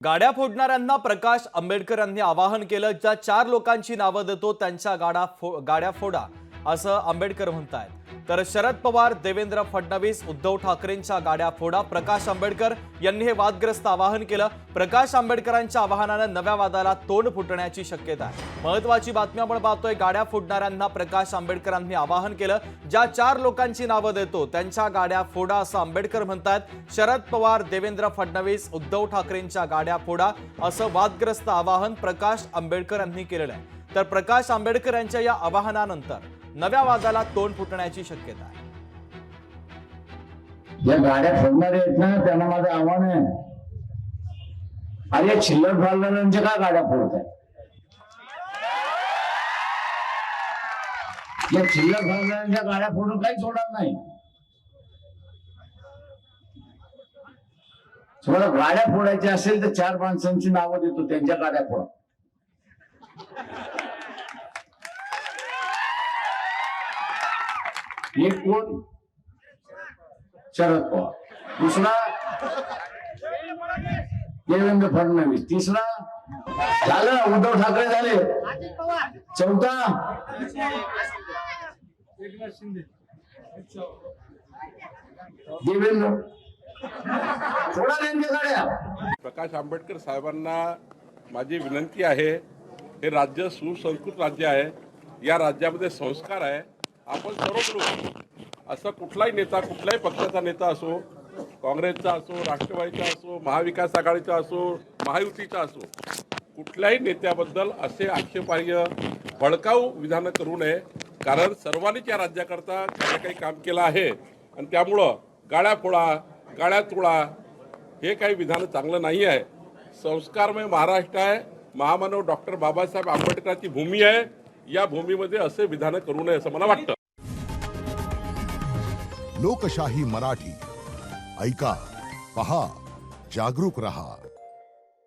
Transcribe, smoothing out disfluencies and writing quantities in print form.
गाड्या फोडणाऱ्यांना प्रकाश आंबेडकर यांनी आवाहन केलं। ज्या 4 लोकांची नावं देतो त्यांच्या गाड्या फोडा असं आंबेडकर म्हणतायत। तर शरद पवार, देवेंद्र फडणवीस, उद्धव ठाकरेंच्या गाड्या फोडा, प्रकाश आंबेडकर यांनी हे वादग्रस्त आवाहन केलं। प्रकाश आंबेडकरांच्या आवाहनानं नव्या वादाला तोंड फुटण्याची शक्यता आहे। महत्त्वाची बातमी आपण पाहतोय। गाड्या फोडणाऱ्यांना प्रकाश आंबेडकरांनी आवाहन केलं। ज्या 4 लोकांची नावं देतो त्यांच्या गाड्या फोडा असं आंबेडकर म्हणतायत। शरद पवार, देवेंद्र फडणवीस, उद्धव ठाकरेंच्या गाड्या फोडा असं वादग्रस्त आवाहन प्रकाश आंबेडकर यांनी केलेलं आहे। तर प्रकाश आंबेडकर यांच्या या आवाहनानंतर नव्या वादाला तोंड फुटण्याची शक्यता आहे। या गाड्या फोडणारे आहेत ना, त्यांना माझं आव्हान आहे, अरे चिल्लर फाडणाऱ्यांच्या का गाड्या फोडत आहे? या चिल्लर फाडणाऱ्यांच्या गाड्या फोडून काहीच होणार नाही। तुम्हाला गाड्या फोडायच्या असेल तर 4 माणसांची नावं देतो, त्यांच्या गाड्या फोडा। एक कोण? शरद पवार। दुसरा देवेंद्र फडणवीस। तिसरा झालं उद्धव ठाकरे झाले। चौथा देवेंद्र। थोडा त्यांच्या गाड्या। प्रकाश आंबेडकर साहेबांना माझी विनंती आहे, हे राज्य सुसंस्कृत राज्य आहे, या राज्यामध्ये संस्कार आहे। आपण सर्व मिळून असं कुठलाही नेता, कुठल्याही पक्षाचा नेता असो, काँग्रेसचा असो, राष्ट्रवादीचा असो, महाविकास आघाडीचा असो, महायुतीचा असो, कुठल्याही नेत्याबद्दल असे आक्षेपार्ह भडकाऊ विधानं करू नये। कारण सर्वांनीच या राज्याकरता काही काम केलं आहे आणि त्यामुळं गाड्या फोडा, गाड्या तोडा हे काही विधान चांगलं नाही आहे। संस्कारमय महाराष्ट्र आहे, महामानव डॉक्टर बाबासाहेब आंबेडकरांची भूमी आहे। या भूमीमध्ये असे विधान करू नये असं मला वाटतं। लोकशाही मराठी ऐका, पहा, जागरूक रहा।